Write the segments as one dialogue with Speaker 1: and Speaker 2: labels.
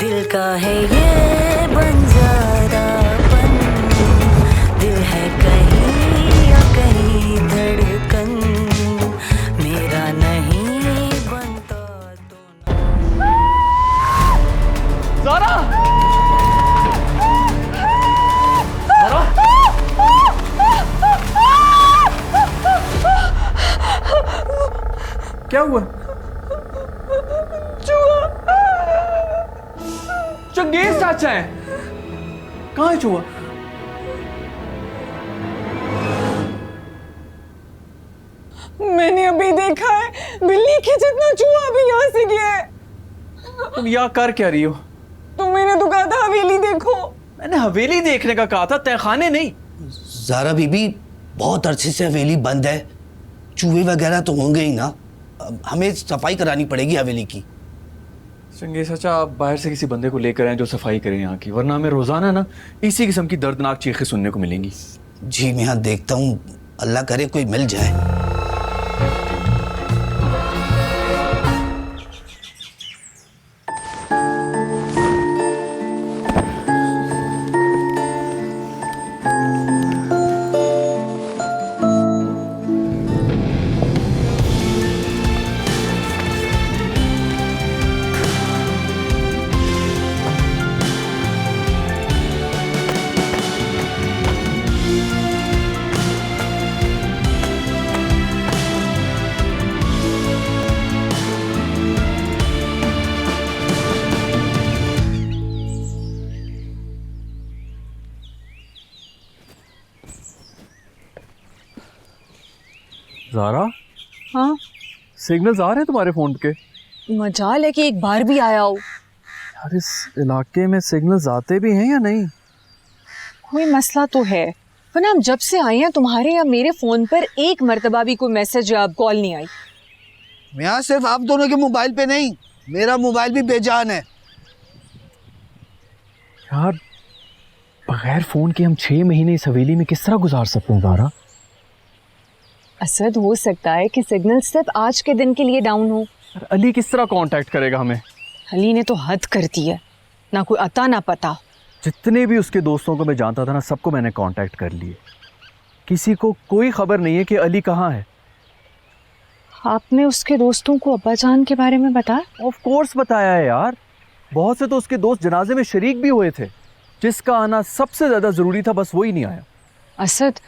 Speaker 1: दिल का है ये बंजारापन, दिल है कहीं या कहीं धड़कन, मेरा नहीं बनता तो
Speaker 2: ज़ारा! ज़ारा! क्या हुआ? चंगेज चाचा है। कहाँ है चूहा?
Speaker 3: मैंने अभी देखा है, बिल्ली के जितना चूहा अभी यहाँ से गया है।
Speaker 2: तुम यहाँ कर क्या रही हो?
Speaker 3: मैंने तो कहा था हवेली देखो।
Speaker 2: मैंने हवेली देखने का कहा था, तहखाने नहीं।
Speaker 4: ज़ारा बीबी, बहुत अरसे से हवेली बंद है, चूहे वगैरह तो होंगे ही ना। हमें सफाई करानी पड़ेगी हवेली की।
Speaker 2: चंगेज चाचा, आप बाहर से किसी बंदे को लेकर आए जो सफाई करे यहाँ की, वरना हमें रोजाना ना इसी किस्म की दर्दनाक चीखें सुनने को मिलेंगी।
Speaker 4: जी मैं यहाँ देखता हूँ, अल्लाह करे कोई मिल जाए।
Speaker 2: ज़ारा,
Speaker 3: हाँ,
Speaker 2: सिग्नल्स आ रहे हैं तुम्हारे फोन के?
Speaker 3: मजाल है कि एक बार भी आया हो।
Speaker 2: यार, इस इलाके में सिग्नल्स आते भी हैं या नहीं?
Speaker 3: कोई मसला तो है, वरना हम जब से आए हैं तुम्हारे या मेरे फोन पर एक मर्तबा भी कोई मैसेज या कॉल नहीं आई।
Speaker 4: यहाँ सिर्फ आप दोनों के मोबाइल पे नहीं, मेरा मोबाइल भी बेजान है।
Speaker 2: यार, बगैर फोन के हम 6 महीने इस हवेली में किस तरह गुजार सकते हैं ज़ारा?
Speaker 3: असद, हो सकता है कि सिग्नल सिर्फ आज के दिन के लिए डाउन हो।
Speaker 2: अली किस तरह कांटेक्ट करेगा हमें?
Speaker 3: अली ने तो हद कर दी है, ना कोई अता ना पता।
Speaker 2: जितने भी उसके दोस्तों को मैं जानता था ना, सबको मैंने कांटेक्ट कर लिए। किसी को कोई खबर नहीं है कि अली कहाँ है।
Speaker 3: आपने उसके दोस्तों को अब्बा जान के बारे में बताया?
Speaker 2: ऑफ कोर्स बताया है यार। बहुत से तो उसके दोस्त जनाजे में शरीक भी हुए थे। जिसका आना सबसे ज्यादा जरूरी था, बस वही नहीं आया।
Speaker 3: असद,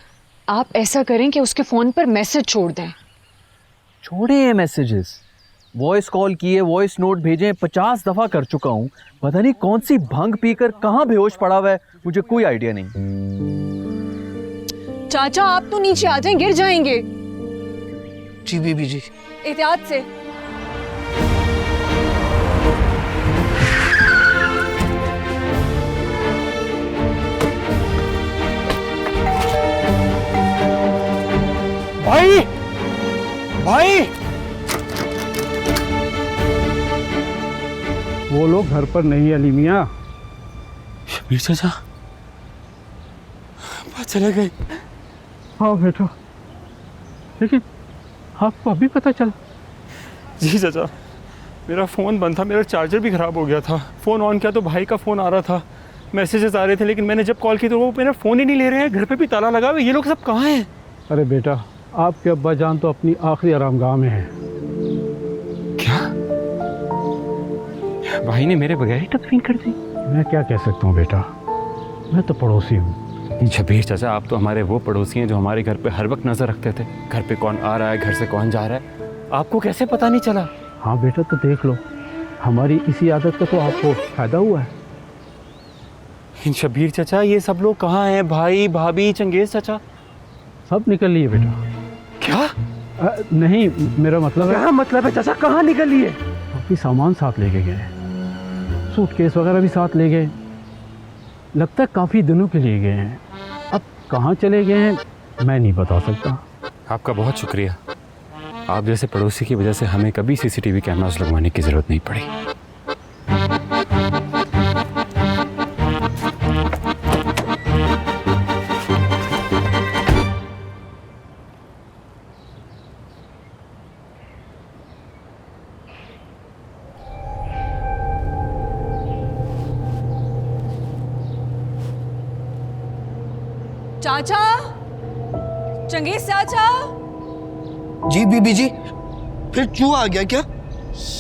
Speaker 3: आप ऐसा करें कि उसके फोन पर मैसेज छोड़ दें।
Speaker 2: छोड़े हैं मैसेजेस, वॉइस कॉल किए, वॉइस नोट भेजे, 50 दफा कर चुका हूँ। पता नहीं कौन सी भंग पीकर कहाँ बेहोश पड़ा हुआ है, मुझे कोई आइडिया नहीं।
Speaker 3: चाचा, आप तो नीचे आ जाएं, गिर जाएंगे।
Speaker 4: जी बीबी जी।
Speaker 3: एहतियात से।
Speaker 2: भाई, भाई,
Speaker 5: वो लोग घर पर नहीं है अली मियाँ।
Speaker 2: शबीर चाचा बात चले गए।
Speaker 5: हाँ बेटा, लेकिन आपको अभी पता चला?
Speaker 6: जी चाचा, मेरा फ़ोन बंद था, मेरा चार्जर भी ख़राब हो गया था। फ़ोन ऑन किया तो भाई का फ़ोन आ रहा था, मैसेजेस आ रहे थे, लेकिन मैंने जब कॉल की तो वो मेरा फ़ोन ही नहीं ले रहे हैं। घर पे भी ताला लगा हुआ है। ये लोग सब कहाँ हैं?
Speaker 5: अरे बेटा, आपके अब्बा जान तो अपनी आखिरी आरामगाह में हैं।
Speaker 6: क्या भाई ने मेरे बगैर ही तदफीन कर दी?
Speaker 5: मैं क्या कह सकता हूँ बेटा, मैं तो पड़ोसी हूँ।
Speaker 6: शबीर चाचा, आप तो हमारे वो पड़ोसी हैं जो हमारे घर पे हर वक्त नज़र रखते थे। घर पे कौन आ रहा है, घर से कौन जा रहा है, आपको कैसे पता नहीं चला?
Speaker 5: हाँ बेटा, तो देख लो, हमारी इसी आदत का तो आपको फ़ायदा हुआ है।
Speaker 6: शबीर चाचा, ये सब लोग कहाँ हैं? भाई, भाभी, चंगेज़ चाचा
Speaker 5: सब निकल लिए बेटा।
Speaker 6: क्या?
Speaker 5: नहीं, मेरा मतलब है।
Speaker 6: क्या मतलब है चाचा? कहाँ निकल लिए?
Speaker 5: काफ़ी सामान साथ लेके गए, सूटकेस वगैरह भी साथ ले गए। लगता है काफ़ी दिनों के लिए गए हैं। अब कहाँ चले गए हैं मैं नहीं बता सकता।
Speaker 6: आपका बहुत शुक्रिया। आप जैसे पड़ोसी की वजह से हमें कभी सीसीटीवी कैमरास लगवाने की ज़रूरत नहीं पड़ी।
Speaker 3: चाचा, चंगेज चाचा,
Speaker 4: जी बीबी जी, फिर चूहा आ गया क्या?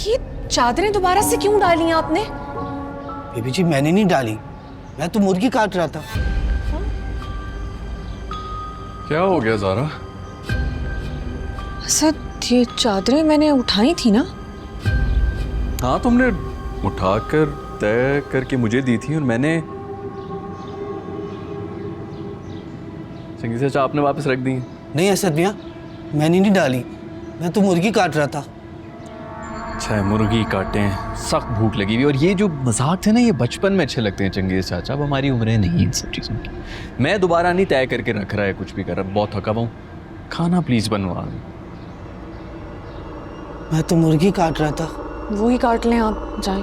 Speaker 3: ये चादरें दोबारा से क्यों डाली हैं आपने?
Speaker 4: बीबी जी मैंने नहीं डाली, मैं तो मुर्गी काट रहा था।
Speaker 2: क्या हो गया ज़ारा?
Speaker 3: सर, ये चादरें मैंने उठाई थी ना?
Speaker 2: हाँ, तुमने उठाकर तय करके मुझे दी थी और मैंने संगीत चाचा आपने वापस रख दी।
Speaker 4: नहीं असद मियाँ, मैंने नहीं डाली, मैं तो मुर्गी काट रहा था।
Speaker 2: अच्छा, मुर्गी काटें, सख्त भूख लगी हुई। और ये जो मजाक थे ना, ये बचपन में अच्छे लगते हैं चंगेज चाचा, अब हमारी उम्रें नहीं इन सब चीज़ों की। मैं दोबारा नहीं तय करके रख रहा है कुछ भी कर रहा, बहुत थका हुआ हूँ। खाना प्लीज़ बनवा।
Speaker 4: मैं तो मुर्गी काट रहा था।
Speaker 3: वो ही काट लें, आप जाएं।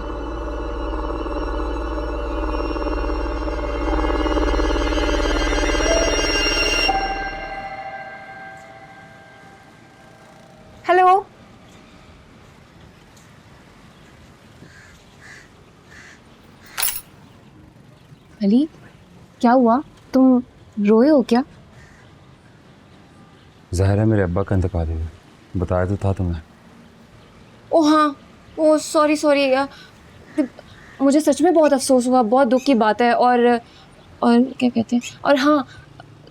Speaker 7: हेलो, अली, क्या हुआ? तुम रोए हो क्या?
Speaker 5: ज़ाहिर है मेरे अब्बा का इंतकाल हुआ, बताया तो था तुम्हें।
Speaker 7: ओ हाँ, ओ सॉरी सॉरी, मुझे सच में बहुत अफसोस हुआ, बहुत दुख की बात है। और क्या कहते हैं, और हाँ,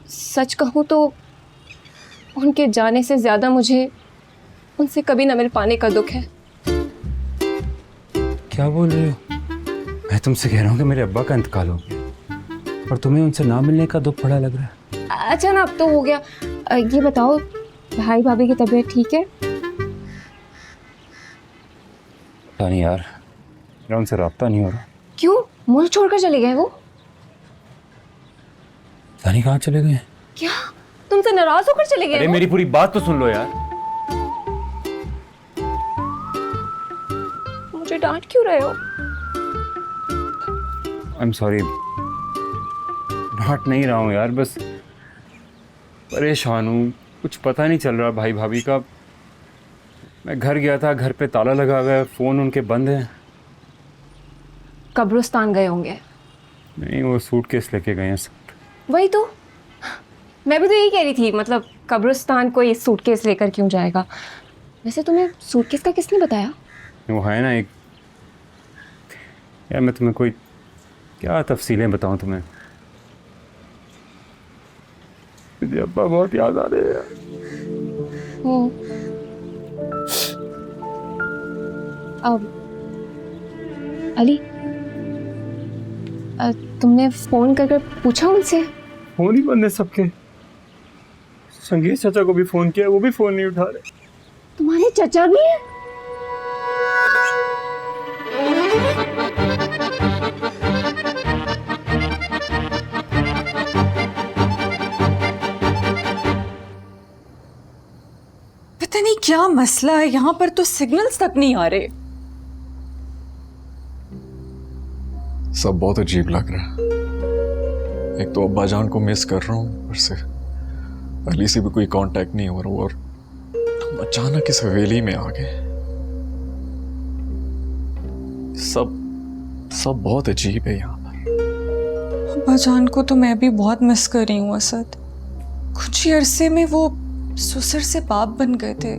Speaker 7: सच कहूँ तो उनके जाने से ज़्यादा मुझे उनसे कभी न मिल पाने का दुख है।
Speaker 5: क्या बोल रही हो? मैं तुमसे कह रहा हूँ कि मेरे अब्बा का इंतकाल हो गया और तुम्हें उनसे ना मिलने का दुख बड़ा लग रहा है।
Speaker 7: अच्छा ना, अब तो हो गया। ये बताओ, भाई भाभी की तबीयत ठीक है?
Speaker 5: पता नहीं यार, मेरा उनसे रब्ता नहीं हो रहा।
Speaker 7: क्यों, मुल्क छोड़कर चले गए वो?
Speaker 5: पता नहीं कहाँ चले गए।
Speaker 7: क्या तुमसे नाराज होकर चले गए?
Speaker 5: अरे मेरी पूरी बात तो सुन लो यार।
Speaker 7: मुझे डांट क्यों रहे हो?
Speaker 5: आई एम सॉरी, डांट नहीं रहा हूँ यार, बस परेशान हूँ, कुछ पता नहीं चल रहा भाई भाभी का। मैं घर गया था, घर पे ताला लगा हुआ है, फ़ोन उनके बंद है।
Speaker 7: कब्रिस्तान गए होंगे।
Speaker 5: नहीं, वो सूटकेस लेके गए हैं सब।
Speaker 7: वही तो, मैं भी तो यही कह रही थी, मतलब कब्रिस्तान कोई सूटकेस लेकर क्यों जाएगा? वैसे तुम्हें सूटकेस का किसने बताया?
Speaker 5: वो है ना एक, यार मैं तुम्हें कोई क्या तफसीलें बताऊं तुम्हें। मुझे अब्बा बहुत याद आ रहे हैं यार।
Speaker 7: अब अली, तुमने फोन कर पूछा उनसे?
Speaker 6: फोन ही बंद है सबके। संगीत चाचा को भी फोन किया, वो भी फोन नहीं उठा रहे।
Speaker 7: तुम्हारे चाचा भी हैं?
Speaker 3: पता नहीं क्या मसला है, यहाँ पर तो सिग्नल्स तक नहीं आ रहे।
Speaker 8: सब बहुत अजीब लग रहा है। एक तो अब्बा जान को मिस कर रहा हूँ, और से अली से भी कोई कांटेक्ट नहीं हो रहा, और हम अचानक इस हवेली में आ गए। सब बहुत अजीब है यहाँ पर।
Speaker 3: अब्बा जान को तो मैं भी बहुत मिस कर रही हूँ असद। कुछ ही अरसे में वो ससुर से बाप बन गए थे।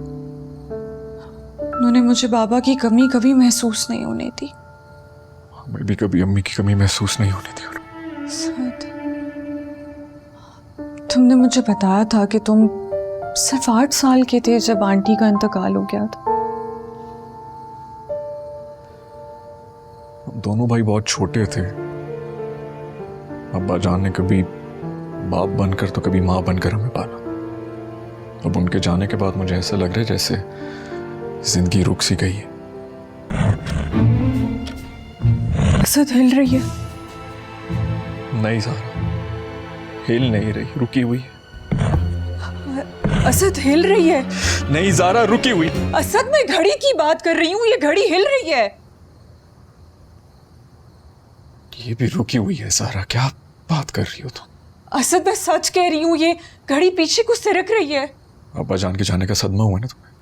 Speaker 3: उन्होंने मुझे बाबा की कमी कभी महसूस नहीं होने दी।
Speaker 8: हमें भी कभी अम्मी की कमी महसूस नहीं होने दी।
Speaker 3: असद, तुमने मुझे बताया था कि तुम सिर्फ 8 साल के थे जब आंटी का इंतकाल हो गया था।
Speaker 8: हम दोनों भाई बहुत छोटे थे। अब्बा जान ने कभी बाप बनकर तो कभी माँ बनकर हमें पाला। अब उनके जाने के बाद मुझे ऐसा लग रहा है जैसे जिंदगी रुक सी गई है।
Speaker 3: असद हिल रही है।
Speaker 8: नहीं सारा, हिल नहीं रही, रुकी हुई है।
Speaker 3: असद हिल रही है।
Speaker 8: नहीं ज़ारा, रुकी हुई।
Speaker 3: असद, मैं घड़ी की बात कर रही हूँ, ये घड़ी हिल रही है।
Speaker 8: ये भी रुकी हुई है ज़ारा, क्या बात कर रही हो तुम?
Speaker 3: असद, मैं सच कह रही हूँ, ये घड़ी पीछे को सिरक रही है।
Speaker 8: अब्बा जान के जाने का सदमा हुआ ना तुम्हें।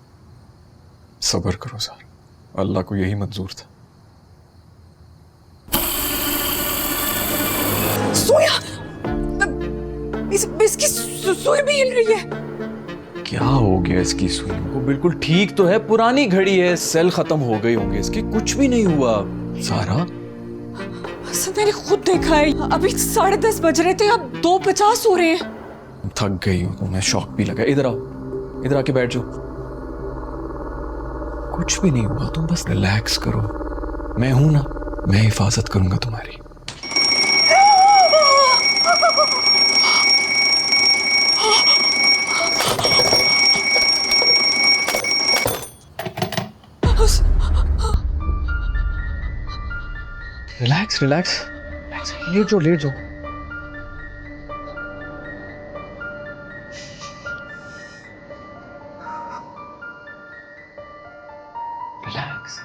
Speaker 8: सब्र करो ज़ारा, अल्लाह को यही मंजूर था।
Speaker 3: सोया, सुई भी हिल रही है।
Speaker 2: क्या हो गया इसकी सुई को? बिल्कुल ठीक तो है, पुरानी घड़ी है, सेल खत्म हो गए होंगे इसके, कुछ भी नहीं हुआ। सारा
Speaker 3: सर मैंने खुद देखा है, अभी 10:30 बज रहे थे, अब 2:50 हो रहे हैं।
Speaker 2: थक गई हूँ तो मैं शॉक भी लगा। इधर आओ, इधर आके बैठ जाओ। कुछ भी नहीं हुआ, तुम बस रिलैक्स करो। मैं हूं ना, मैं हिफाजत करूंगा तुम्हारी। रिलैक्स रिलैक्स, लेट जाओ लेट जाओ। रिलैक्स।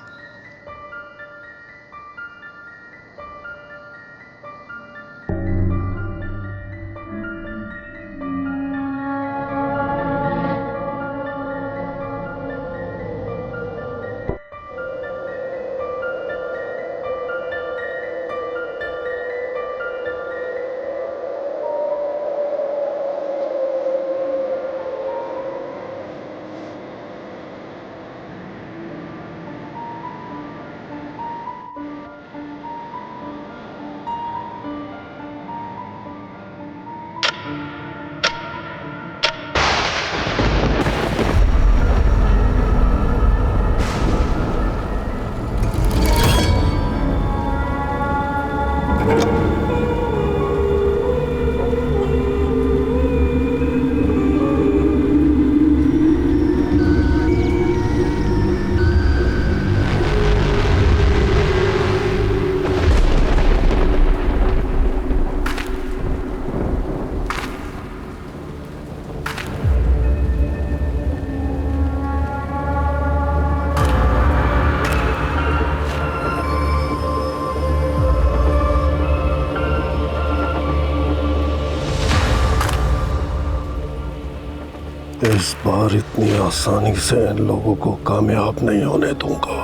Speaker 9: इस बार इतनी आसानी से इन लोगों को कामयाब नहीं होने दूंगा।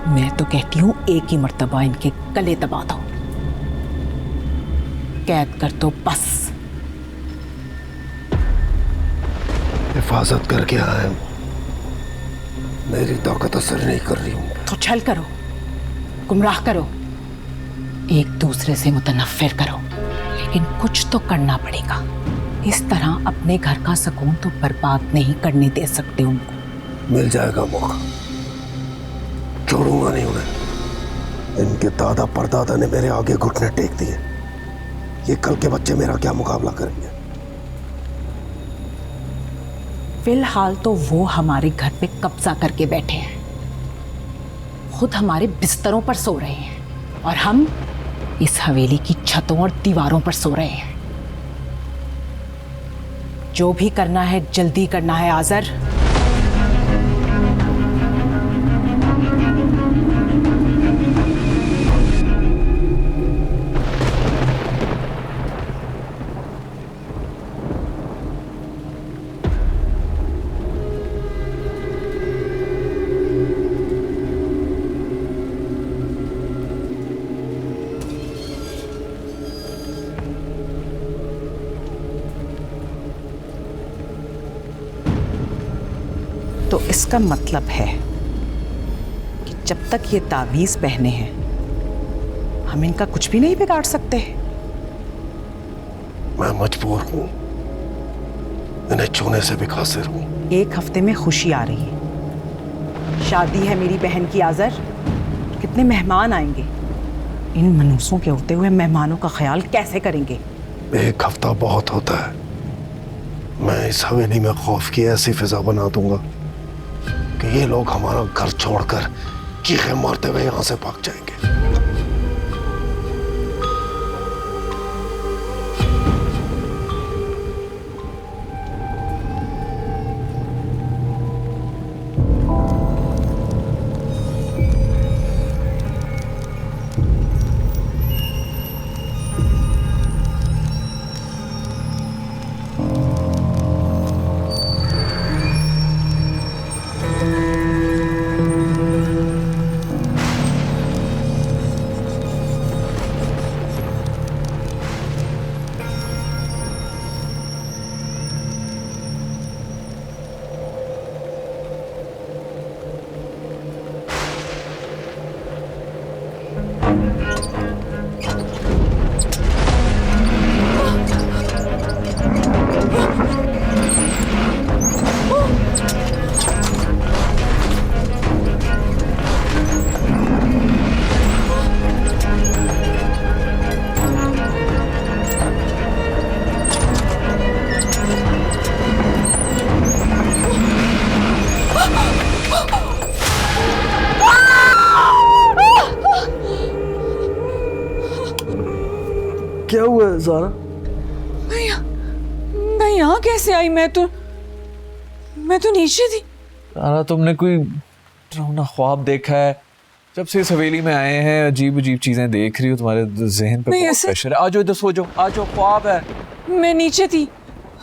Speaker 10: मैं तो कहती हूँ एक ही मर्तबा इनके गले दबा दो, कैद कर दो बस।
Speaker 9: हिफाजत करके आए, मेरी ताकत असर नहीं कर रही हूँ।
Speaker 10: तो छल करो, गुमराह करो, एक दूसरे से मुतनफ्फिर करो, लेकिन कुछ तो करना पड़ेगा। इस तरह अपने घर का सुकून तो बर्बाद नहीं करने दे सकते उनको।
Speaker 9: मिल जाएगा मौका, छोड़ूंगा नहीं उन्हें। इनके दादा परदादा ने मेरे आगे घुटने टेक दिए, ये कल के बच्चे मेरा क्या मुकाबला करेंगे?
Speaker 10: फिलहाल तो वो हमारे घर पे कब्जा करके बैठे हैं, खुद हमारे बिस्तरों पर सो रहे हैं और हम इस हवेली की छतों और दीवारों पर सो रहे हैं। जो भी करना है जल्दी करना है आज़र। तो इसका मतलब है कि जब तक ये तावीज़ पहने हैं हम इनका कुछ भी नहीं बिगाड़ सकते।
Speaker 9: मैं मजबूर हूं, इन्हें छूने से भी कासिर हूं।
Speaker 10: एक हफ्ते में खुशी आ रही है, शादी है मेरी बहन की आज़र, कितने मेहमान आएंगे। इन मनूसों के होते हुए मेहमानों का ख्याल कैसे करेंगे?
Speaker 9: एक हफ्ता बहुत होता है। मैं इस हवेली में खौफ की ऐसी फिजा बना दूंगा कि ये लोग हमारा घर छोड़कर चीखें मारते हुए यहां से भाग जाएंगे।
Speaker 2: क्या हुआ है ज़ारा?
Speaker 3: मैं यहाँ कैसे आई? मैं तो नीचे थी।
Speaker 2: ज़ारा तुमने कोई डरावना ख्वाब देखा है? जब से इस हवेली में आए हैं अजीब अजीब चीज़ें देख रही हो, तुम्हारे जहन पे बहुत प्रेशर है। आ जाओ इधर सो जाओ, आ जाओ, ख्वाब है।
Speaker 3: मैं नीचे थी,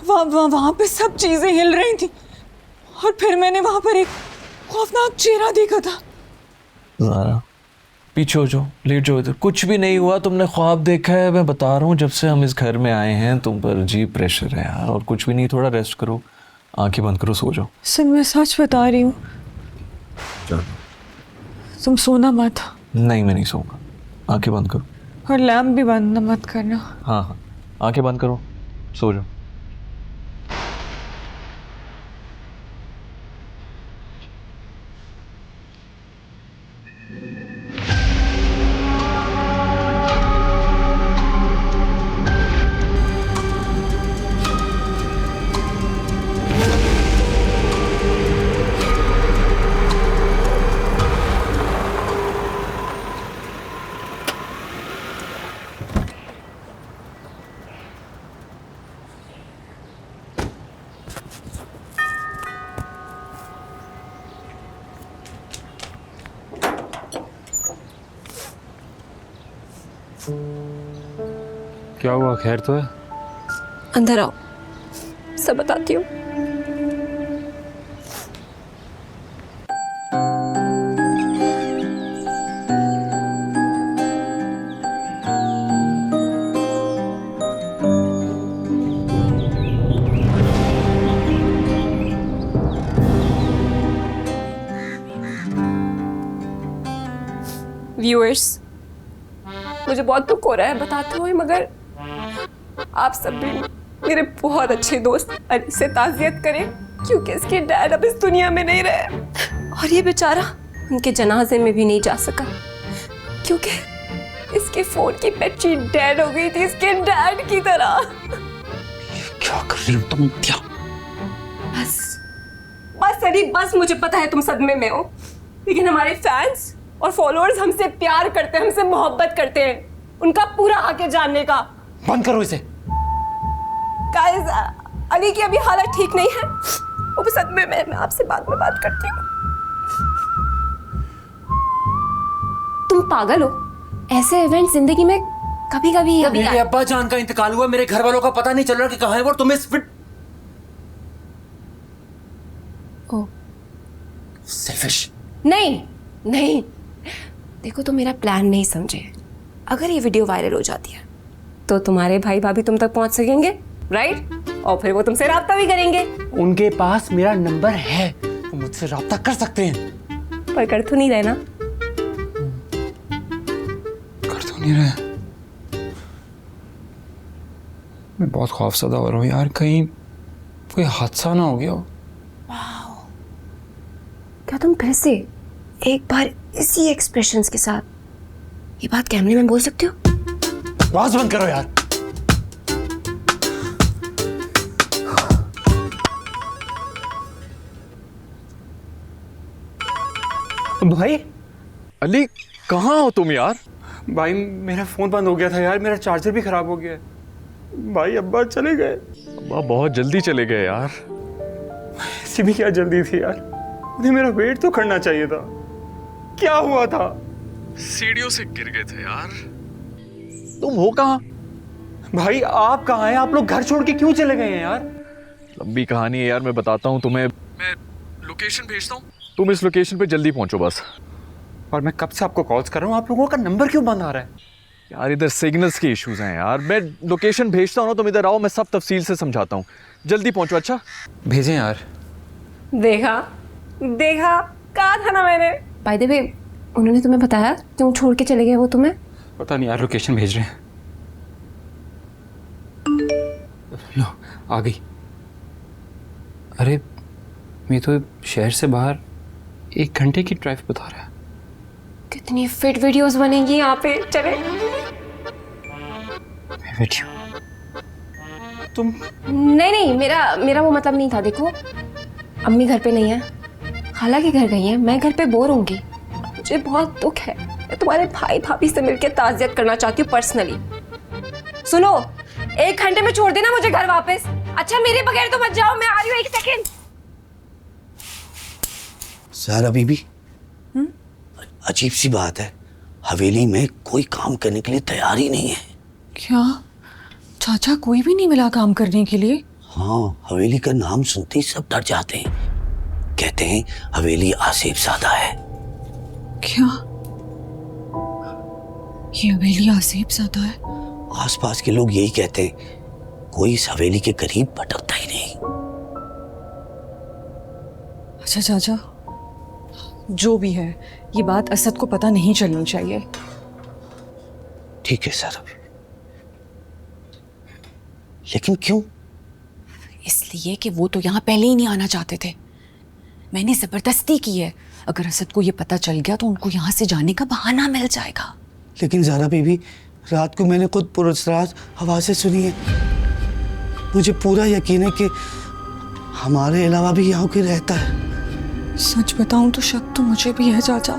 Speaker 3: वहाँ पे सब चीजें हिल रही थी और फिर मैंने वहाँ पर एक खौफनाक चेहरा देखा था।
Speaker 2: ज़ारा पीछे हो जाओ, लेट जाओ इधर। कुछ भी नहीं हुआ, तुमने ख्वाब देखा है। मैं बता रहा हूँ जब से हम इस घर में आए हैं तुम पर अजीब प्रेशर है यार, और कुछ भी नहीं। थोड़ा रेस्ट करो, आंखें बंद करो, सो जाओ।
Speaker 3: सुन, मैं सच बता रही हूँ, तुम सोना मत।
Speaker 2: नहीं मैं नहीं सोऊंगा, आंखें बंद करो।
Speaker 3: और लैम्प भी बंद मत करना।
Speaker 2: हाँ हाँ, आंखें बंद करो, सो जाओ।
Speaker 6: क्या हुआ, खैर तो है?
Speaker 7: अंदर आओ, सब बताती हूँ। व्यूअर्स, मुझे बहुत दुख हो रहा है बताते हुए, मगर आप सब भी मेरे बहुत अच्छे दोस्त अली से ताज़ियत करें, क्योंकि इसके डैड अब इस दुनिया में नहीं रहे और ये बेचारा उनके जनाजे में भी नहीं जा सका, क्योंकि इसके फोन की बैटरी डेड हो गई थी, इसके डैड की तरह।
Speaker 4: क्या कर रही हो तुम? क्या?
Speaker 7: बस बस अली बस, मुझे पता है तुम सदमे में हो, लेकिन हमारे फैंस और फॉलोअर्स हमसे प्यार करते हैं, हमसे मोहब्बत करते हैं, उनका पूरा आके जानने का।
Speaker 4: बंद करो इसे।
Speaker 7: गाइस, अली की अभी हालत ठीक नहीं है, वो भी सदमे में। मैं आपसे बाद में बात करती हूँ। तुम पागल हो? ऐसे इवेंट जिंदगी में कभी कभी
Speaker 11: मेरे अब्बा जान का इंतकाल हुआ, मेरे घर वालों का पता नहीं चल रहा कि कहाँ है वो। तुम्हें सेल्फिश।
Speaker 7: नहीं नहीं, देखो तुम मेरा प्लान नहीं समझे। अगर ये वीडियो वायरल हो जाती है तो तुम्हारे भाई भाभी तुम तक पहुंच सकेंगे, राइट? और फिर वो तुमसे राब्ता भी करेंगे।
Speaker 11: उनके पास मेरा नंबर है, वो मुझसे राब्ता कर सकते हैं।
Speaker 7: पर कर तो नहीं रहे ना?
Speaker 6: कर तो नहीं रहे। मैं बहुत खौफजदा हो रहा हूँ यार, कहीं कोई हादसा ना हो गया हो।
Speaker 7: क्या तुम फिर से एक बार इसी एक्सप्रेशंस के साथ ये बात कैमरे में बोल सकते हो?
Speaker 11: आवाज बंद करो यार।
Speaker 6: भाई
Speaker 2: अली कहाँ हो तुम यार?
Speaker 6: भाई मेरा फोन बंद हो गया था यार, मेरा चार्जर भी खराब हो गया है। भाई अब्बा चले गए।
Speaker 2: अब्बा बहुत जल्दी चले गए यार।
Speaker 6: ऐसी भी क्या जल्दी थी यार, उन्हें मेरा वेट तो करना चाहिए था। क्या हुआ था?
Speaker 2: सीढ़ियों से गिर गए थे यार। तुम हो कहाँ?
Speaker 6: भाई आप कहाँ हैं? आप लोग घर छोड़ के क्यों चले गए हैं यार?
Speaker 2: लंबी कहानी है यार, मैं बताता हूँ तुम्हें। मैं लोकेशन भेजता हूँ, तुम इस लोकेशन पे जल्दी पहुंचो बस।
Speaker 6: और मैं कब से आपको कॉल्स कर रहा हूँ, आप लोगों का नंबर क्यों बंद आ रहा है?
Speaker 2: यार इधर सिग्नल्स के इश्यूज हैं यार। मैं लोकेशन भेजता हूँ ना, तुम इधर आओ, मैं सब तफसील से समझाता हूँ। जल्दी पहुंचो। अच्छा
Speaker 6: भेजें यार।
Speaker 7: देखा देखा, कहा था ना मैंने। बाय द वे, उन्होंने तुम्हें बताया क्यों छोड़ के चले गए वो तुम्हें?
Speaker 6: पता नहीं यार, लोकेशन भेज रहे हैं। लो आ गई। अरे मैं तो शहर से बाहर 1 घंटे की ड्राइव बता रहा है।
Speaker 7: कितनी फिट वीडियोस बनेंगी यहाँ पे। चले।
Speaker 6: वीडियो तुम?
Speaker 7: नहीं, मेरा वो मतलब नहीं था। देखो, अम्मी घर पे नहीं है, हालांकि घर गई है, मैं घर पे बोर होंगी, मुझे बहुत दुख है। मैं तुम्हारे भाई भाभी से मिलकर ताज़ियत करना चाहती हूँ पर्सनली। सुनो, 1 घंटे में छोड़ देना मुझे घर वापस। अच्छा मेरे बगैर तो मत जाओ, मैं आ रही हूँ 1 सेकेंड।
Speaker 4: ज़हरा बीबी, अजीब सी बात है, हवेली में कोई काम करने के लिए तैयार ही नहीं है।
Speaker 3: क्या चाचा कोई भी नहीं मिला काम करने के लिए?
Speaker 4: हाँ, हवेली का नाम सुनते ही सब डर जाते हैं, कहते हैं हवेली आसिफ ज़ादा है।
Speaker 3: क्या ये हवेली आसिफ ज़ादा है?
Speaker 4: आसपास के लोग यही कहते हैं, कोई इस हवेली के करीब भटकता ही नहीं।
Speaker 3: अच्छा चाचा, जो भी है ये बात असद को पता नहीं चलनी चाहिए।
Speaker 4: ठीक है सर, लेकिन क्यों?
Speaker 3: इसलिए कि वो तो यहाँ पहले ही नहीं आना चाहते थे। मैंने जबरदस्ती की है। अगर असद को ये पता चल गया तो उनको यहाँ से जाने का बहाना मिल जाएगा।
Speaker 4: लेकिन ज़हरा बीबी, रात को मैंने खुद पुरस्राज आवाज़ें सुनी है। मुझे पूरा यकीन है कि हमारे अलावा भी यहाँ कोई रहता है।
Speaker 3: सच बताऊं तो शक तो मुझे भी है चाचा,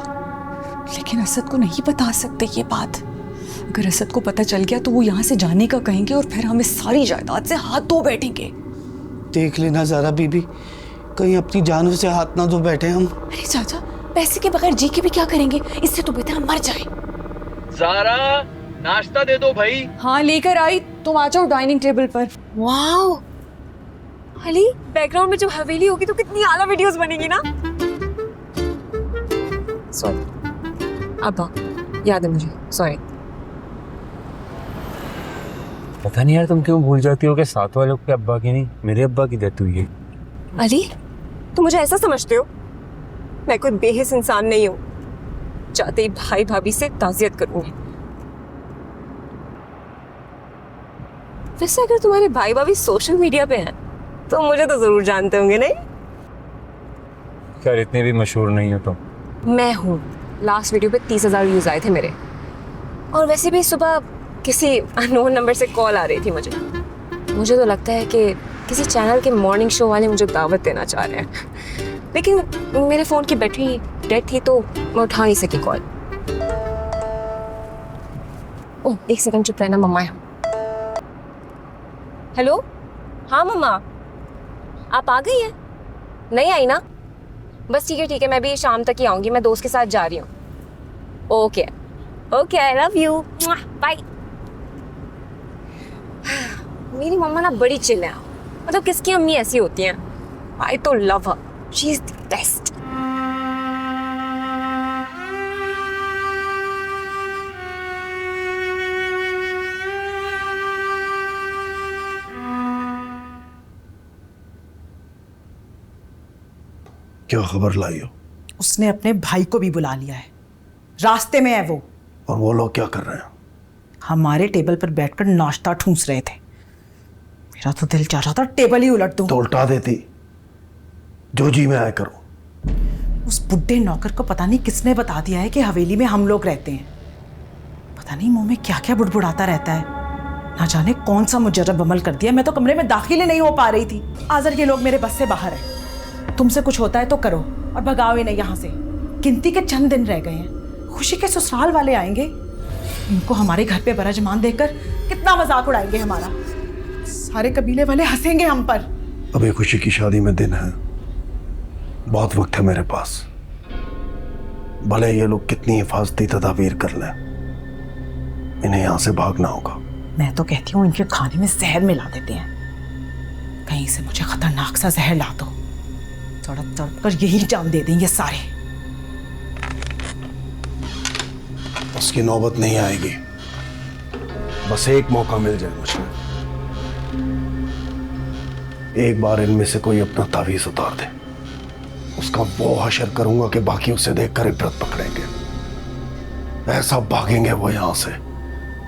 Speaker 3: लेकिन असद को नहीं बता सकते ये बात। अगर असद को पता चल गया तो वो यहाँ से जाने का कहेंगे और फिर हम इस सारी जायदाद से हाथ धो बैठेंगे।
Speaker 4: देख लेना ज़हरा बीबी, कहीं अपनी जानों से हाथ ना धो बैठे हम।
Speaker 3: अरे चाचा, पैसे के बगैर जी के भी क्या करेंगे? इससे तो बेहतर हम मर जाए।
Speaker 2: ज़ारा, नाश्ता दे दो भाई।
Speaker 3: हाँ लेकर आई, तुम आ जाओ डाइनिंग टेबल पर।
Speaker 7: वाओ अली, बैकग्राउंड में जब हवेली होगी तो कितनी आला वीडियोस बनेगी ना। सॉरी अब्बा, याद है मुझे, सॉरी।
Speaker 5: पता नहीं यार तुम क्यों भूल जाती हो कि साथ वालों के अब्बा की नहीं, मेरे अब्बा की डेथ हुई है।
Speaker 7: अली, तुम मुझे ऐसा समझते हो? मैं कोई बेहिस इंसान नहीं हूँ। चाहते ही भाई भाभी से ताज़ियत करूंगी। वैसे अगर तुम्हारे भाई भाभी सोशल मीडिया पे हैं तो मुझे तो जरूर जानते होंगे, नहीं?
Speaker 5: यार इतने भी मशहूर नहीं हो तुम।
Speaker 7: मैं हूँ। लास्ट वीडियो पे 30,000 व्यूज आए थे मेरे। और वैसे भी सुबह किसी अननोन नंबर से कॉल आ रही थी मुझे तो लगता है कि किसी चैनल के मॉर्निंग शो वाले मुझे दावत देना चाह रहे हैं। लेकिन मेरे फ़ोन की बैटरी डेड थी तो मैं उठा नहीं सकी कॉल। ओह 1 सेकंड चुप रहना, मम्मा है। हेलो, हाँ मम्मा, आप आ गई हैं? नहीं आई ना? बस ठीक है, मैं भी शाम तक ही आऊँगी। मैं दोस्त के साथ जा रही हूँ। Okay okay, I love you, bye. मेरी मम्मा ना बड़ी चिल है। मतलब किसकी अम्मी ऐसी होती हैं? आई तो love her, she is the best.
Speaker 9: क्या खबर लाई हो?
Speaker 10: उसने अपने भाई को भी बुला लिया है, रास्ते में है वो।
Speaker 9: और वो लोग क्या कर रहे हैं?
Speaker 10: हमारे टेबल पर बैठकर नाश्ता ठूंस रहे थे। मेरा तो दिल चाह रहा था टेबल ही उलट दूं।
Speaker 9: तो उल्टा देती, जो जी में आया करो।
Speaker 10: उस बुड्ढे नौकर को पता नहीं किसने बता दिया है कि हवेली में हम लोग रहते हैं। पता नहीं मुंह में क्या क्या बुड़बुड़ाता रहता है। ना जाने कौन सा मुजर्रब अमल कर दिया। मैं तो कमरे में दाखिल ही नहीं हो पा रही थी। आजर ये लोग मेरे बस से बाहर है। तुमसे कुछ होता है तो करो और भगाओ इन्हें यहाँ से। गिनती के चंद दिन रह गए हैं। खुशी के ससुराल वाले आएंगे। इनको हमारे घर पे बरजमान देकर कितना मजाक उड़ाएंगे हमारा। सारे कबीले वाले हंसेंगे हम पर।
Speaker 9: अभी खुशी की शादी में दिन है, बहुत वक्त है मेरे पास। भले ये लोग कितनी हिफाजती तदाबीर कर लें, इन्हें यहाँ से भागना होगा।
Speaker 10: मैं तो कहती हूँ इनके खाने में जहर मिला देते हैं। कहीं से मुझे खतरनाक सा जहर ला दो, तड़प तड़प कर यही जान दे देंगे सारे।
Speaker 9: उसकी नौबत नहीं आएगी, बस एक मौका मिल जाए मुझे। एक बार इनमें से कोई अपना तावीज उतार दे, उसका वो हशर करूंगा कि बाकी उसे देखकर इबरत पकड़ेंगे। ऐसा भागेंगे वो यहां से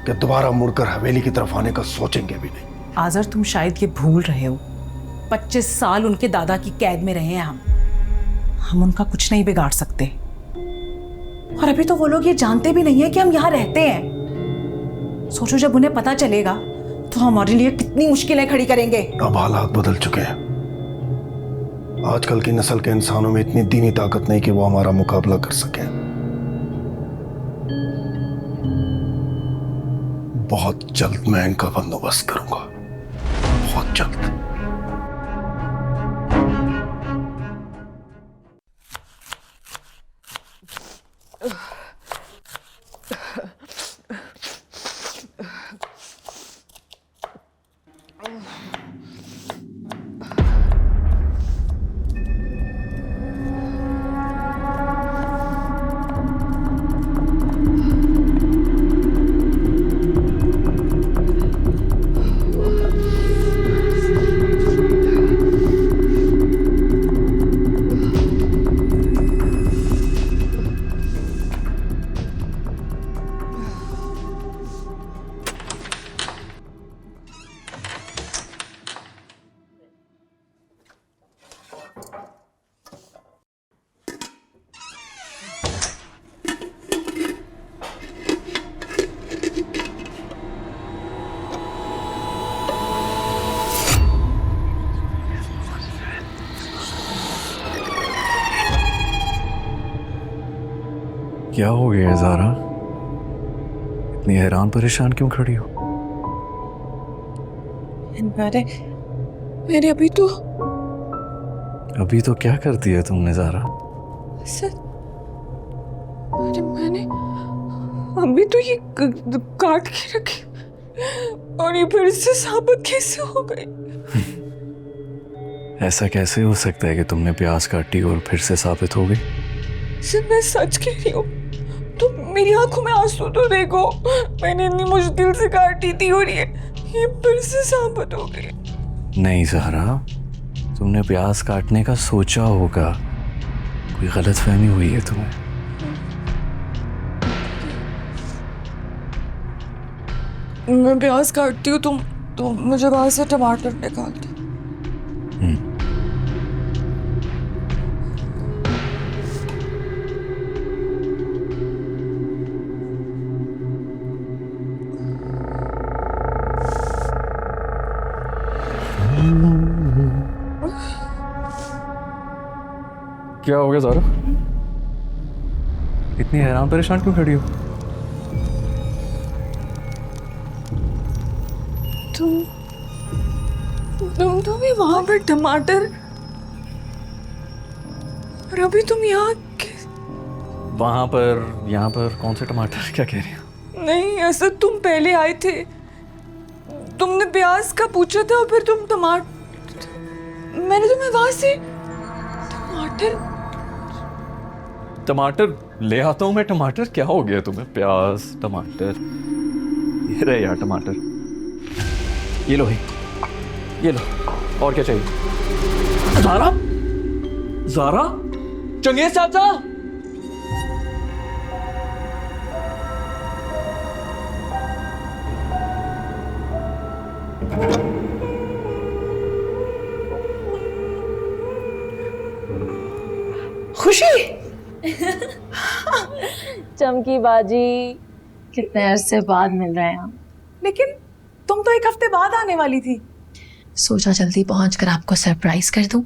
Speaker 9: कि दोबारा मुड़कर हवेली की तरफ आने का सोचेंगे भी नहीं।
Speaker 10: आजर तुम शायद ये भूल रहे हो, 25 साल उनके दादा की कैद में रहे हैं हम उनका कुछ नहीं बिगाड़ सकते। और अभी तो वो लोग ये जानते भी नहीं है कि हम यहाँ रहते हैं। सोचो जब उन्हें पता चलेगा तो हमारे लिए कितनी मुश्किलें खड़ी करेंगे।
Speaker 9: अब हालात बदल चुके हैं। आजकल की नस्ल के इंसानों में इतनी दीनी ताकत नहीं कि वो हमारा मुकाबला कर सके। बहुत जल्द मैं इनका बंदोबस्त करूंगा, बहुत जल्द।
Speaker 8: क्या हो गया ज़ारा? इतनी हैरान परेशान क्यों खड़ी हो?
Speaker 3: मेरे अभी
Speaker 8: तो क्या करती है तुमने ज़ारा?
Speaker 3: सर, अरे मैंने अभी तो ये काट के रखी और ये फिर से साबित कैसे हो गई?
Speaker 8: ऐसा कैसे हो सकता है कि तुमने प्याज काटी और फिर से साबित हो गई?
Speaker 3: सर मैं सच कह रही हूँ, तो मेरी आंखों में आंसू तो देखो, मैंने इतनी मुश्किल से काटी थी और ये फिर से साबित हो गई।
Speaker 8: नहीं ज़ारा, तुमने प्याज काटने का सोचा होगा, कोई गलतफहमी हुई है तुम्हें।
Speaker 3: मैं प्याज काटती हूँ तो मुझे बाहर से टमाटर निकाल दो।
Speaker 8: क्या हो गया ज़ारा? इतनी हैरान परेशान क्यों खड़ी हो?
Speaker 3: तुम तो भी वहां पर टमाटर और अभी तुम यहाँ
Speaker 8: वहां पर यहाँ पर कौन से टमाटर? क्या कह रही हो?
Speaker 3: नहीं, ऐसा तुम पहले आए थे, तुमने प्याज का पूछा था और फिर तुम टमाटर, मैंने तुम्हें वहां से
Speaker 8: टमाटर ले आता हूँ मैं। टमाटर क्या हो गया तुम्हें? प्याज, टमाटर, ये रहे यार टमाटर। ये लो भाई, ये लो। और क्या चाहिए? ज़ारा, ज़ारा, चंगेज चाचा।
Speaker 10: खुशी,
Speaker 7: चमकी बाजी, कितने अरसे बाद मिल रहे हैं हम।
Speaker 10: लेकिन तुम तो एक हफ्ते बाद आने वाली थी।
Speaker 7: सोचा जल्दी पहुंचकर आपको सरप्राइज कर दूं।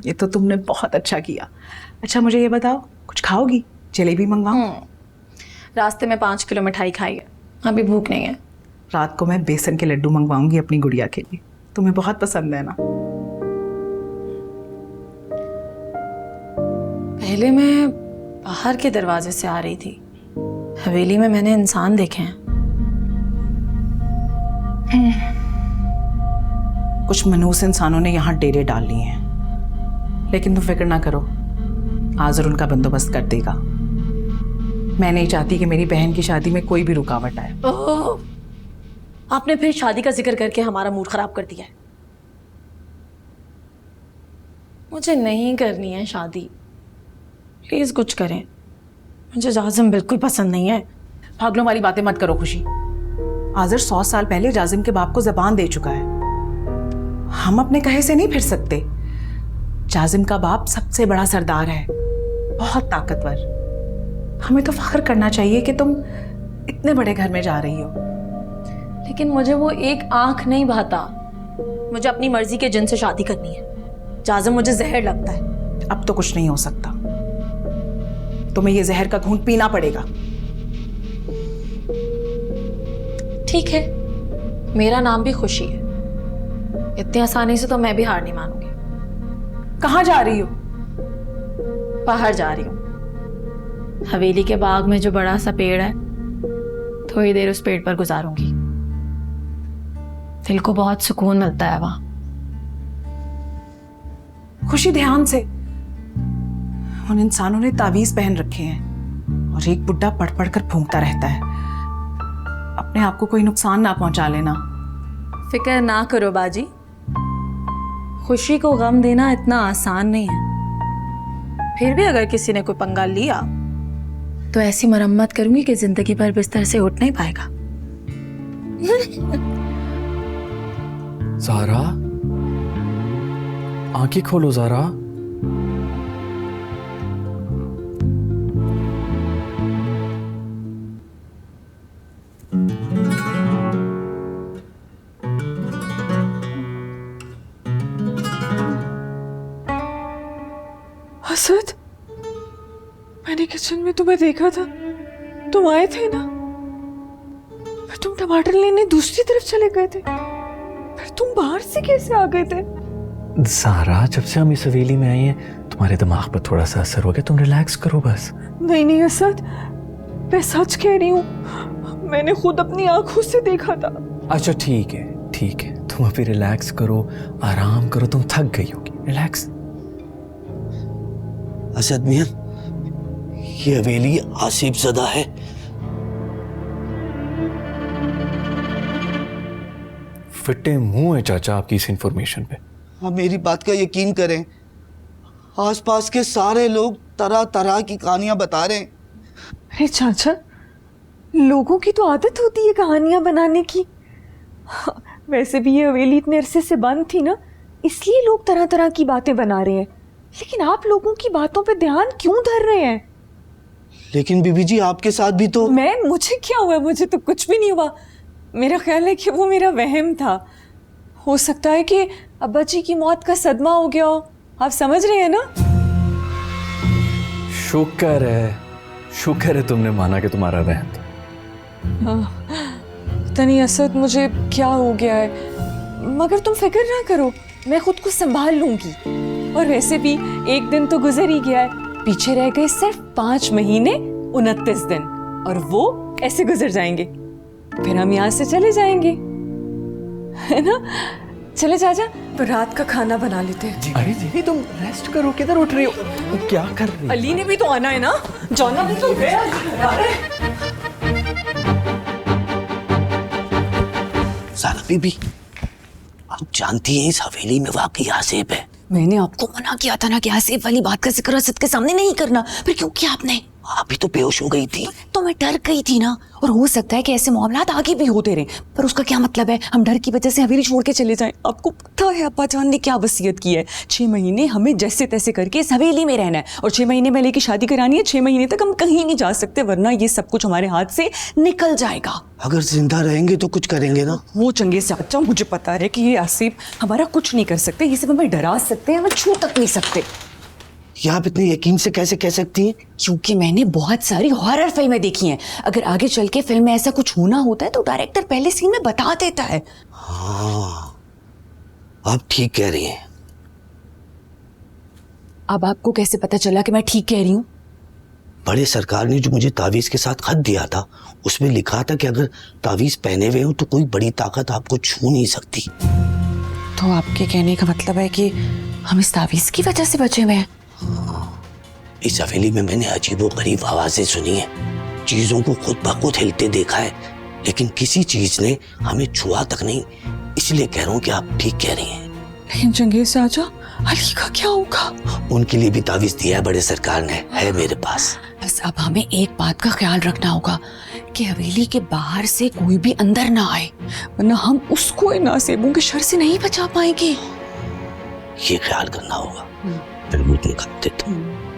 Speaker 10: ये तो तुमने बहुत अच्छा किया। अच्छा मुझे ये बताओ, कुछ खाओगी? जलेबी मंगवाऊं?
Speaker 7: रास्ते में 5 किलो मिठाई खाई है, अभी भूख नहीं है।
Speaker 10: रात को मैं बेसन के लड्डू मंगवाऊंगी अपनी गुड़िया के लिए, तुम्हें बहुत पसंद है ना।
Speaker 7: पहले मैं बाहर के दरवाजे से आ रही थी, हवेली में मैंने इंसान देखे हैं।
Speaker 10: कुछ मनहूस इंसानों ने यहाँ डेरे डाल लिए हैं, लेकिन तुम फिक्र ना करो, आज़र उनका बंदोबस्त कर देगा। मैं नहीं चाहती कि मेरी बहन की शादी में कोई भी रुकावट आए।
Speaker 7: ओह, आपने फिर शादी का जिक्र करके हमारा मूड खराब कर दिया है। मुझे नहीं करनी है शादी, प्लीज कुछ करें, मुझे जाजिम बिल्कुल पसंद नहीं है।
Speaker 10: पागलों वाली बातें मत करो खुशी। आज़र 100 साल पहले जाजिम के बाप को ज़बान दे चुका है, हम अपने कहे से नहीं फिर सकते। जाजिम का बाप सबसे बड़ा सरदार है, बहुत ताकतवर। हमें तो फख्र करना चाहिए कि तुम इतने बड़े घर में जा रही हो।
Speaker 7: लेकिन मुझे वो एक आंख नहीं भाता, मुझे अपनी मर्जी के जिन से शादी करनी है। जाजिम मुझे जहर लगता है।
Speaker 10: अब तो कुछ नहीं हो सकता, तुम्हें ये जहर का घूंट पीना पड़ेगा।
Speaker 12: ठीक है, मेरा नाम भी खुशी है। इतनी आसानी से तो मैं भी हार नहीं मानूंगी।
Speaker 10: कहाँ जा रही हो?
Speaker 12: बाहर जा रही हूँ। हवेली के बाग में जो बड़ा सा पेड़ है, थोड़ी देर उस पेड़ पर गुजारूंगी। दिल को बहुत सुकून मिलता है वहां।
Speaker 10: खुशी, ध्यान से। उन इंसानों ने तावीज पहन रखे हैं और एक बुड्ढा पढ़ पढ़ कर फूंकता रहता है। अपने आप को कोई नुकसान ना पहुंचा लेना।
Speaker 12: फिक्र ना करो बाजी, खुशी को गम देना इतना आसान नहीं है। फिर भी अगर किसी ने कोई पंगा लिया तो ऐसी मरम्मत करूंगी कि जिंदगी भर बिस्तर से उठ नहीं पाएगा।
Speaker 2: ज़ारा, आंखें खोलो ज़ारा।
Speaker 3: असद, मैंने किचन में तुम्हें देखा था, तुम आए थे ना? फिर तुम टमाटर लेने दूसरी तरफ चले गए थे, फिर तुम बाहर से कैसे आ गए थे?
Speaker 2: ज़ारा, जब से हम इस हवेली में आए हैं तुम्हारे दिमाग पर थोड़ा सा असर हो गया, तुम रिलैक्स करो बस।
Speaker 3: नहीं नहीं असद, मैं सच कह रही हूँ, मैंने खुद अपनी आंखों से देखा था।
Speaker 2: अच्छा ठीक है, ठीक है, तुम अभी रिलैक्स करो, आराम करो, तुम थक गई होगी, रिलैक्स।
Speaker 4: असद मियां, ये हवेली आसिफ ज़दा है।
Speaker 2: फिटे मुंह है चाचा आपकी इस इंफॉर्मेशन पे।
Speaker 4: आप मेरी बात का यकीन करें, आसपास के सारे लोग तरह तरह की कहानियां बता रहे हैं।
Speaker 3: अरे चाचा, लोगों की तो आदत होती है कहानियां बनाने की। वैसे भी ये हवेली इतने अरसे से बंद थी ना, इसलिए लोग तरह तरह की बातें बना रहे हैं। लेकिन आप लोगों की बातों पे ध्यान क्यों धर रहे हैं?
Speaker 4: लेकिन बीबी जी, आपके साथ भी तो
Speaker 3: मुझे क्या हुआ? मुझे तो कुछ भी नहीं हुआ। मेरा ख्याल है कि वो मेरा वहम था। हो सकता है कि अब्बा जी की मौत का सदमा हो गया हो। आप समझ रहे हैं ना?
Speaker 2: शुक्र है तुमने माना कि तुम्हारा वहम था।
Speaker 3: पता नहीं असद मुझे क्या हो गया है, मगर तुम फिक्र ना करो, मैं खुद को संभाल लूंगी। और वैसे भी एक दिन तो गुजर ही गया है, पीछे रह गए सिर्फ 5 महीने 29 दिन, और वो ऐसे गुजर जाएंगे, फिर हम यहाँ से चले जाएंगे, है ना? चले चाचा, तो रात का खाना बना लेते हैं।
Speaker 2: अरे दीदी तुम रेस्ट करो, किधर उठ रही हो? क्या कर रही हो?
Speaker 3: अली ने भी तो आना है ना, जाना भी तो है।
Speaker 4: ज़ारा बीबी, आप जानती हैं इस हवेली में वाकई आसिफ है।
Speaker 3: मैंने आपको मना किया था ना कि आसिफ वाली बात का जिक्र असद के सामने नहीं करना, फिर क्यों किया आपने?
Speaker 4: आप भी तो बेहोश हो गई थी।
Speaker 3: तो मैं डर गई थी ना, और हो सकता है कि ऐसे मामलात आगे भी होते रहे, पर उसका क्या मतलब है हम डर की वजह से हवेली छोड़ के चले जाएं? आपको पता है अब्बा जान ने क्या वसीयत की है? 6 महीने हमें जैसे तैसे करके इस हवेली में रहना है, और 6 महीने में लेके शादी करानी है। 6 महीने तक हम कहीं नहीं जा सकते, वरना ये सब कुछ हमारे हाथ से निकल जाएगा।
Speaker 4: अगर जिंदा रहेंगे तो कुछ करेंगे ना?
Speaker 3: वो चंगेज चाचा, मुझे पता है कि ये आसिफ हमारा कुछ नहीं कर सकते, ये सब हमें डरा सकते हैं, हमें छू तक नहीं सकते।
Speaker 4: ये आप इतने यकीन से कैसे कह सकती हैं?
Speaker 3: क्योंकि मैंने बहुत सारी हॉरर फिल्में देखी हैं। अगर आगे चल के फिल्म में ऐसा कुछ होना होता है तो डायरेक्टर पहले सीन में बता देता है।
Speaker 4: हाँ, आप ठीक कह रही हैं।
Speaker 3: अब आपको कैसे पता चला कि मैं ठीक कह रही हूँ?
Speaker 4: बड़े सरकार ने जो मुझे तावीज़ के साथ खत दिया था, उसमें लिखा था कि अगर तावीज़ पहने हुए हो तो कोई बड़ी ताकत आपको छू नहीं सकती।
Speaker 3: तो आपके कहने का मतलब है कि हम इस तावीज़ की वजह से बचे हुए हैं?
Speaker 4: इस हवेली में मैंने अजीबोगरीब आवाजें सुनी है, चीजों को खुद ब खुद हिलते देखा है, लेकिन किसी चीज ने हमें छुआ तक नहीं। इसलिए कह रहा हूँ कि आप ठीक कह रही हैं।
Speaker 3: लेकिन चंगेज चाचा, अली का क्या होगा?
Speaker 4: उनके लिए भी तावीज दिया है बड़े सरकार ने, है मेरे पास।
Speaker 3: बस अब हमें एक बात का ख्याल रखना होगा कि हवेली के बाहर से कोई भी अंदर ना आए, वरना हम उसको इन नासेबों के शर से नहीं बचा पाएंगे।
Speaker 4: ये ख्याल करना होगा। फिर मुझे निकाल देता हूँ।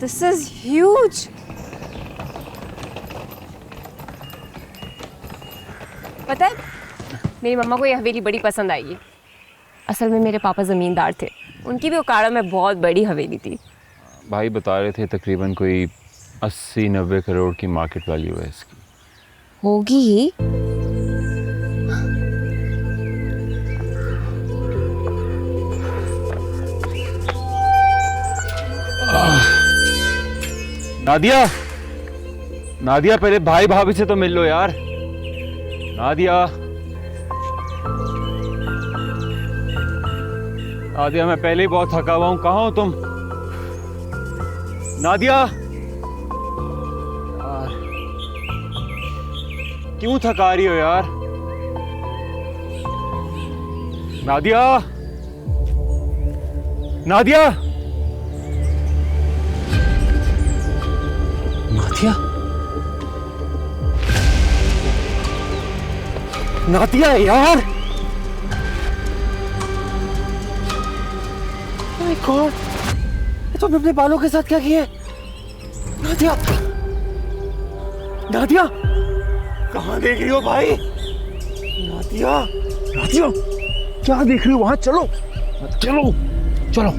Speaker 7: This is huge. पता है, मेरी मम्मा को ये हवेली बड़ी पसंद आई है। असल में मेरे पापा ज़मींदार थे, उनकी भी ओकाड़ा में बहुत बड़ी हवेली थी।
Speaker 6: भाई बता रहे थे तकरीबन कोई 80-90 करोड़ की मार्केट वैल्यू है इसकी।
Speaker 7: होगी ही।
Speaker 6: नादिया, नादिया पहले भाई भाभी से तो मिल लो यार। नादिया, नादिया मैं पहले ही बहुत थका हुआ हूँ, कहाँ हो तुम? नादिया, क्यों थका रही हो यार? नादिया, नादिया, नादिया, नादिया यार, माय गॉड, ये तुमने अपने बालों के साथ क्या किया? नादिया, नादिया, कहाँ देख रही हो भाई? नादिया, नादिया, क्या देख रही हो वहां? चलो चलो चलो।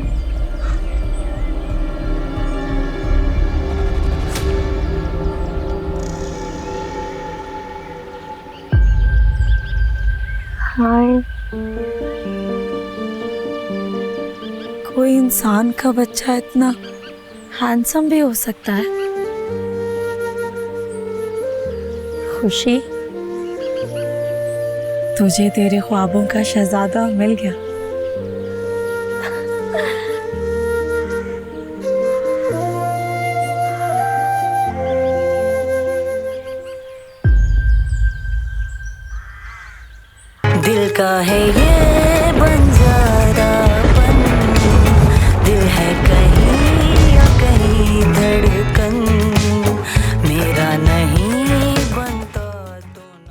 Speaker 12: हाय, कोई इंसान का बच्चा इतना हैंडसम भी हो सकता है? खुशी, तुझे तेरे ख्वाबों का शहजादा मिल गया।
Speaker 1: दिल का है